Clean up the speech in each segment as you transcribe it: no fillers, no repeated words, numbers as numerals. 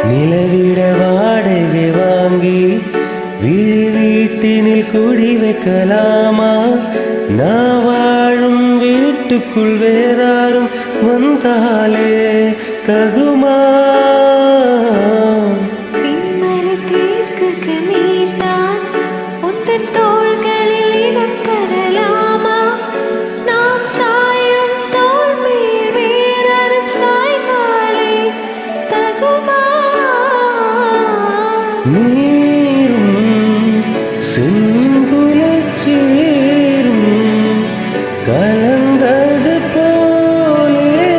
നിലവിട വാടക വാങ്ങി വീട്ടിനിൽ കുടി വെക്കലാമാ நான் வாழும் வீட்டுக்குள் வேறாரும் வந்தாலே தகுமா பின்மறை தீர்க்க நீதான் உந்தன் தோள்களில் இடம் தரலாமா நாம் சாயும் தோள் மேல் வேறாரும் சாய்ந்தாலே தகுமா நீரும் செங்குலச்சே கலந்தது போலே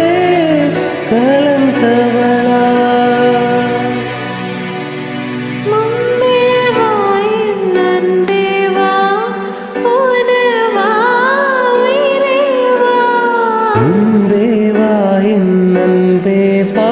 கலந்தவளா முன்பேவா என் அன்பேவா உனவா உயிரேவா அன்பேவா என் அன்பேவா